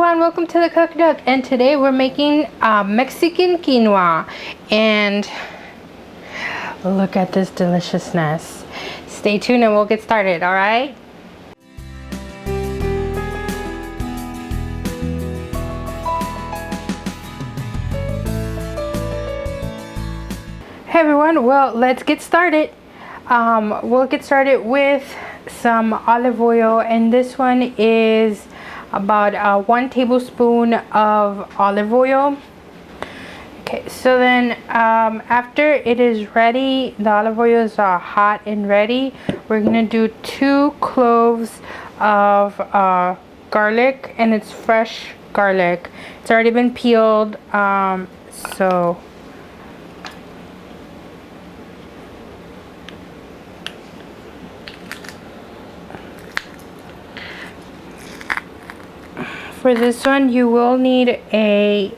everyone, welcome to the Cook Duck, and today we're making Mexican quinoa. And look at this deliciousness. Stay tuned and we'll get started, all right? Hey everyone, well, let's get started. We'll get started with some olive oil, and this one is about 1 tablespoon of olive oil. Okay, so then after it is ready, the olive oil is hot and ready, we're gonna do 2 cloves of garlic, and it's fresh garlic. It's already been peeled, so for this one, you will need a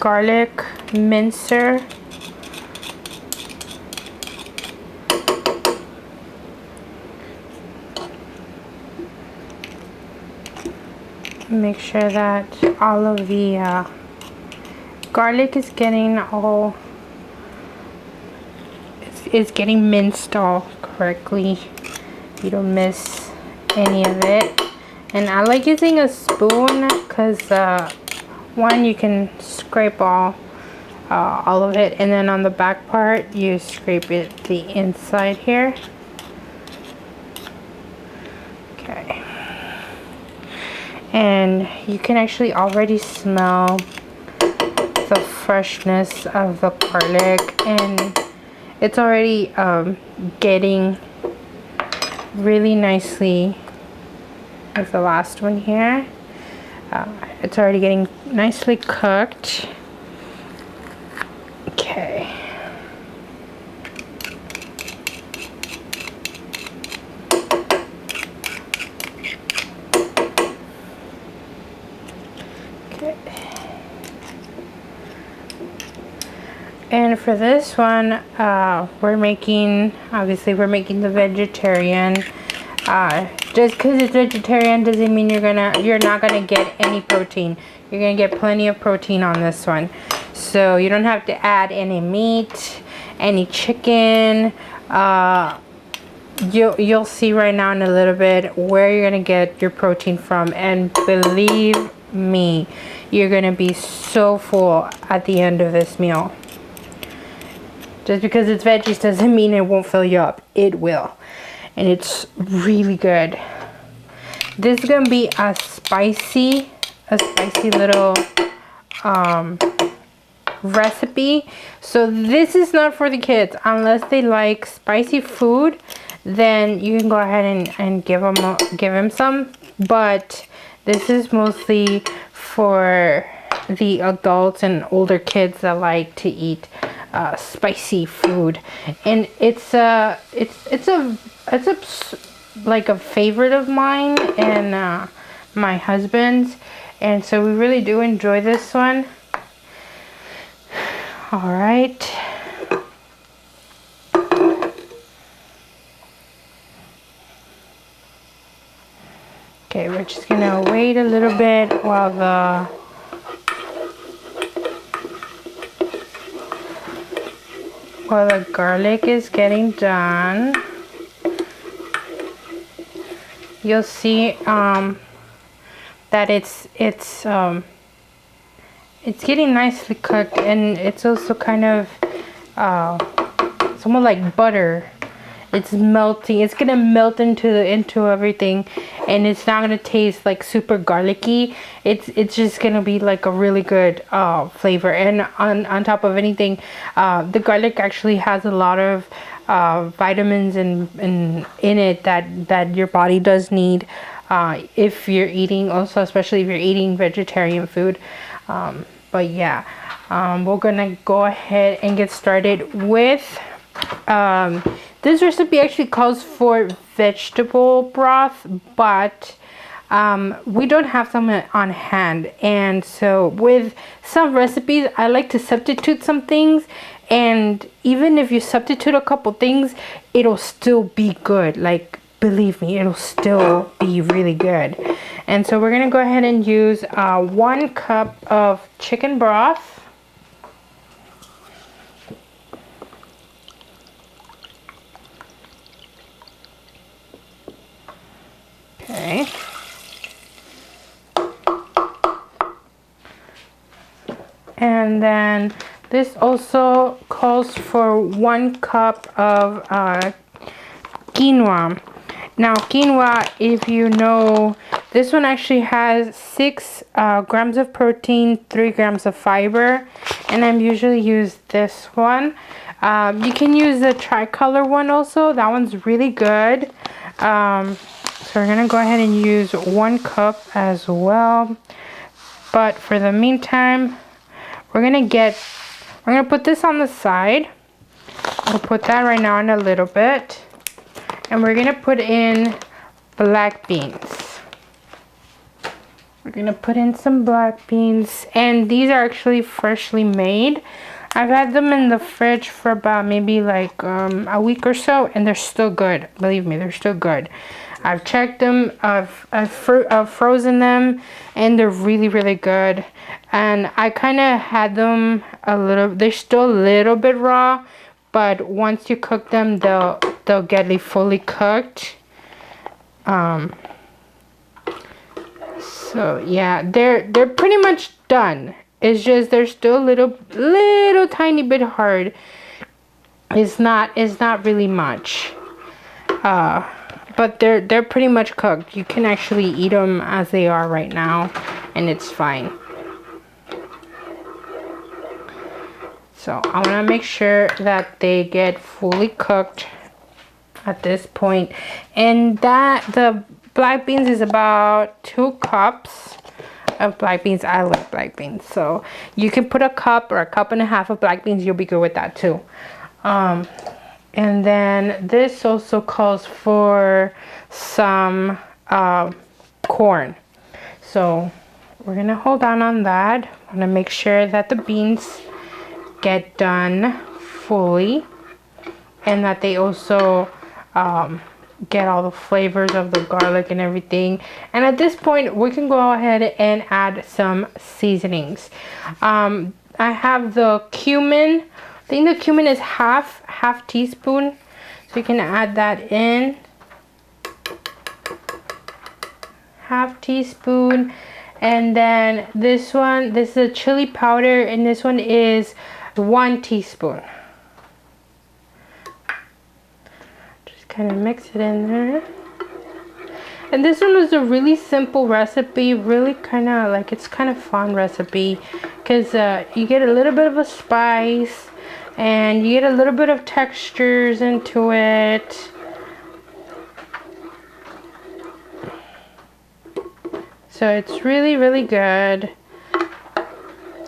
garlic mincer. Make sure that all of the garlic is getting it's getting minced all correctly. You don't miss any of it. And I like using a spoon because one, you can scrape all of it, and then on the back part you scrape it the inside here. Okay, and you can actually already smell the freshness of the garlic, and it's already getting really nicely. As the last one here, it's already getting nicely cooked. Okay. Okay. And for this one, we're making the vegetarian. Just because it's vegetarian doesn't mean you're not gonna get any protein. You're gonna get plenty of protein on this one, so you don't have to add any meat, any chicken. You'll see right now in a little bit where you're gonna get your protein from, and believe me, you're gonna be so full at the end of this meal. Just because it's veggies doesn't mean it won't fill you up. It will. And it's really good. This is gonna be a spicy little recipe. So this is not for the kids unless they like spicy food. Then you can go ahead and give them some. But this is mostly for the adults and older kids that like to eat spicy food. And it's like a favorite of mine and my husband's, and so we really do enjoy this one. All right. Okay, we're just gonna wait a little bit while the garlic is getting done. You'll see that it's getting nicely cooked, and it's also kind of it's almost like butter. It's melting. It's gonna melt into everything, and it's not gonna taste like super garlicky. It's just gonna be like a really good flavor. And on top of anything, the garlic actually has a lot of vitamins in it that your body does need if you're eating, also especially if you're eating vegetarian food. But yeah, we're gonna go ahead and get started with this recipe. Actually calls for vegetable broth, but we don't have some on hand, and so with some recipes I like to substitute some things, and even if you substitute a couple things, it'll still be good. Like, believe me, it'll still be really good. And so we're gonna go ahead and use 1 cup of chicken broth. Okay. And then this also calls for 1 cup of quinoa. Now quinoa, if you know, this one actually has 6 grams of protein, 3 grams of fiber, and I'm usually use this one. You can use the tricolor one also. That one's really good. So we're gonna go ahead and use 1 cup as well. But for the meantime, we're gonna put this on the side. We'll put that right now in a little bit. And we're gonna put in black beans. We're gonna put in some black beans. And these are actually freshly made. I've had them in the fridge for about maybe like a week or so, and they're still good. Believe me, they're still good. I've checked them, I've frozen them, and they're really, really good. And I kind of had them a little, they're still a little bit raw, but once you cook them, they'll get fully cooked. So yeah, they're pretty much done. It's just they're still a little tiny bit hard. It's not really much. But they're pretty much cooked. You can actually eat them as they are right now, and it's fine. So I want to make sure that they get fully cooked at this point. And that the black beans is about 2 cups of black beans. I like black beans, so you can put a cup or a cup and a half of black beans. You'll be good with that too. And then this also calls for some corn. So we're gonna hold on that. I'm gonna make sure that the beans get done fully, and that they also get all the flavors of the garlic and everything. And at this point, we can go ahead and add some seasonings. I have the cumin. I think the cumin is half teaspoon, so you can add that in. Half teaspoon. And then this is a chili powder, and this one is 1 teaspoon. Just kind of mix it in there. And this one was a really simple recipe, really kind of like, it's kind of fun recipe, because you get a little bit of a spice, and you get a little bit of textures into it. So it's really, really good.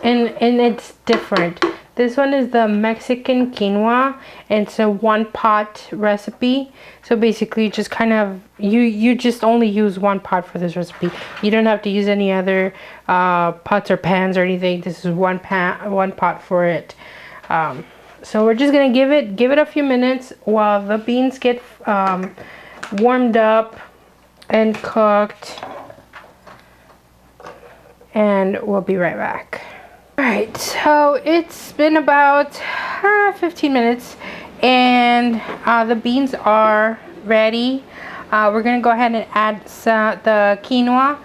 And it's different. This one is the Mexican quinoa, and it's a 1-pot recipe. So basically just kind of, you just only use 1 pot for this recipe. You don't have to use any other pots or pans or anything. This is 1 pot for it. So we're just gonna give it a few minutes while the beans get warmed up and cooked, and we'll be right back. Alright, so it's been about 15 minutes, and the beans are ready. We're gonna go ahead and add the quinoa,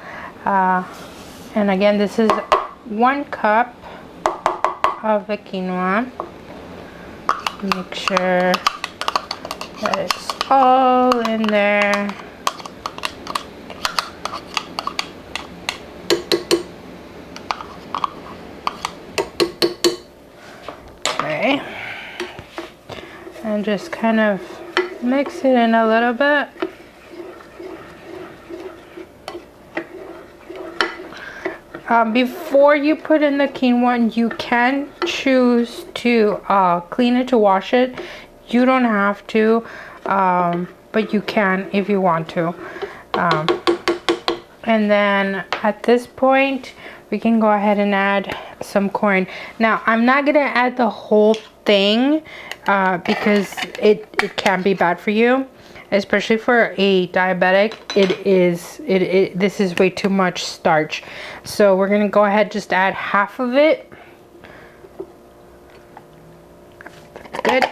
and again, this is 1 cup of the quinoa. Make sure that it's all in there. Okay. And just kind of mix it in a little bit. Before you put in the quinoa, you can choose to clean it, to wash it. You don't have to, but you can if you want to. And then at this point, we can go ahead and add some corn. Now, I'm not gonna add the whole thing because it can be bad for you. especially for a diabetic, this is way too much starch. So we're gonna go ahead, just add half of it. Good.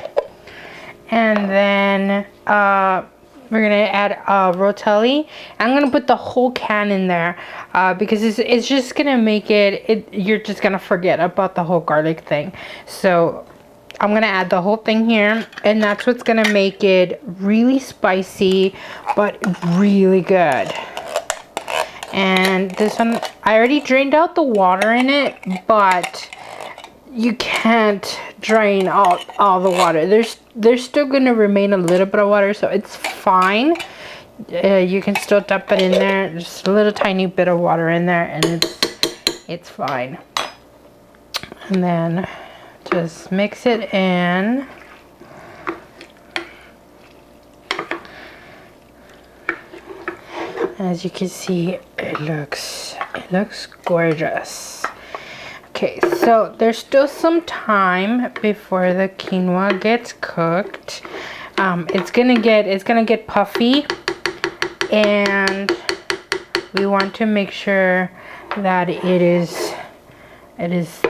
And then we're gonna add rotelli. I'm gonna put the whole can in there because it's just gonna make you're just gonna forget about the whole garlic thing. So I'm gonna add the whole thing here, and that's what's gonna make it really spicy but really good. And this one, I already drained out the water in it, but you can't drain all the water. There's still gonna remain a little bit of water, so it's fine. You can still dump it in there, just a little tiny bit of water in there, and it's fine. And then just mix it in. As you can see, it looks gorgeous. Okay, so there's still some time before the quinoa gets cooked. It's gonna get puffy, and we want to make sure that it is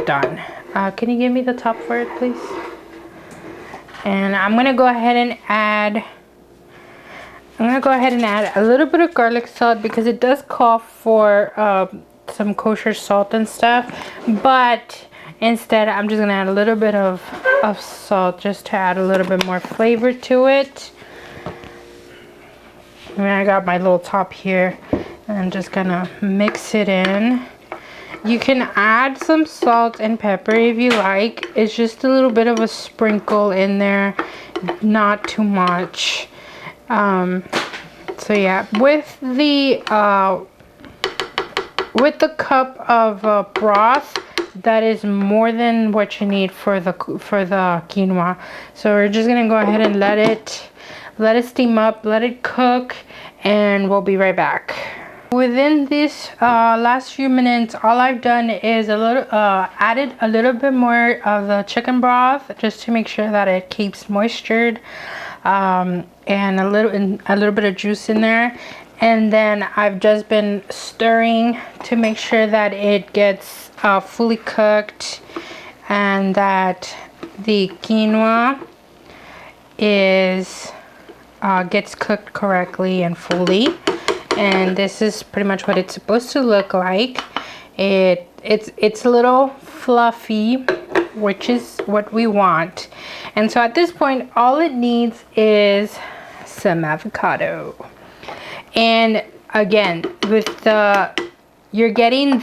done. Can you give me the top for it, please? And I'm gonna go ahead and add a little bit of garlic salt, because it does call for some kosher salt and stuff, but instead I'm just gonna add a little bit of salt, just to add a little bit more flavor to it. And I got my little top here, and I'm just gonna mix it in. You can add some salt and pepper if you like. It's just a little bit of a sprinkle in there, not too much. So yeah, with the cup of broth, that is more than what you need for the quinoa. So we're just gonna go ahead and let it steam up, let it cook, and we'll be right back. Within this last few minutes, all I've done is added a little bit more of the chicken broth, just to make sure that it keeps moistured, and a little bit of juice in there. And then I've just been stirring to make sure that it gets fully cooked, and that the quinoa gets cooked correctly and fully. And this is pretty much what it's supposed to look like. It's a little fluffy, which is what we want. And so at this point, all it needs is some avocado. And again, you're getting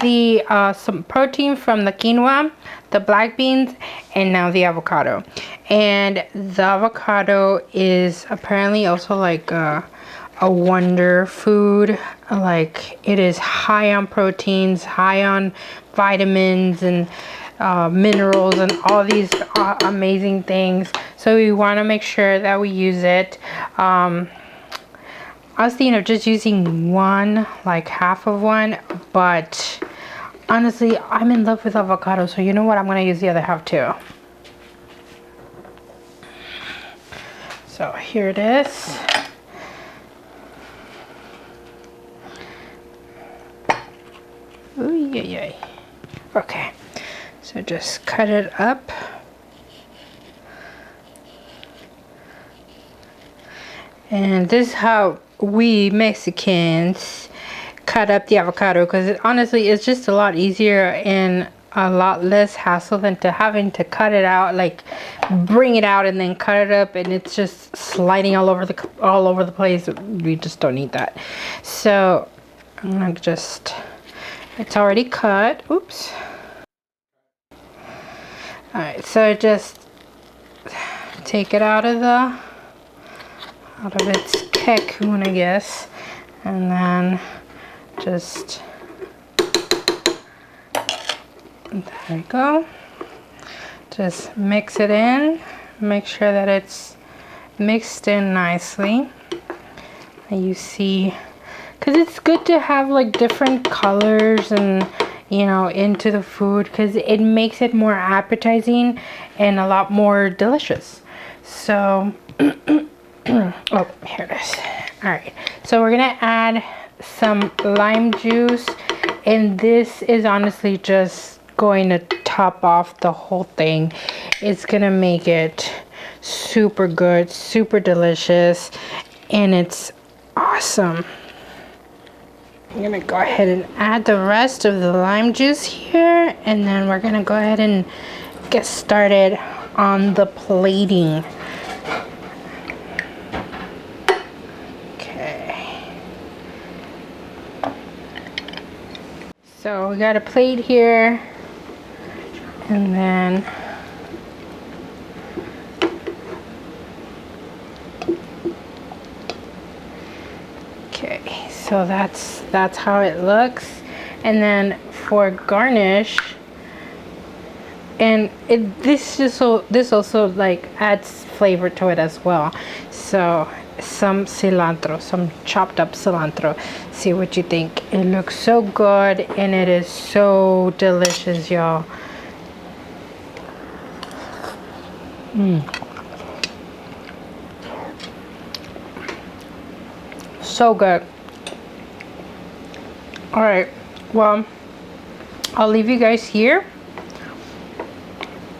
some protein from the quinoa, the black beans, and now the avocado. And the avocado is apparently also like a wonder food. Like, it is high on proteins, high on vitamins and minerals and all these amazing things. So we want to make sure that we use it. I was thinking of just using one, like half of one, but honestly, I'm in love with avocado, so you know what, I'm gonna use the other half too. So here it is. Ooh, yay. Okay, so just cut it up. And this is how we Mexicans cut up the avocado, because honestly it's just a lot easier and a lot less hassle than having to cut it out, like bring it out and then cut it up, and it's just sliding all over the place. We just don't need that. So I'm gonna just, it's already cut. Oops. Alright, so just take it out of its cocoon, I guess, and then just, there we go. Just mix it in, make sure that it's mixed in nicely. And you see, because it's good to have like different colors and, you know, into the food, because it makes it more appetizing and a lot more delicious. So Oh, here it is. All right, so we're gonna add some lime juice, and this is honestly just going to top off the whole thing. It's gonna make it super good, super delicious, and it's awesome. I'm gonna go ahead and add the rest of the lime juice here, and then we're gonna go ahead and get started on the plating. So we got a plate here, and then okay, so that's how it looks. And then for garnish, and this also like adds flavor to it as well. So some cilantro, some chopped up cilantro. See what you think. It looks so good, and it is so delicious, y'all. So good. All right, well, I'll leave you guys here,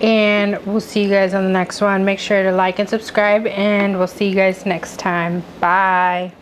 and we'll see you guys on the next one. Make sure to like and subscribe, and we'll see you guys next time. Bye.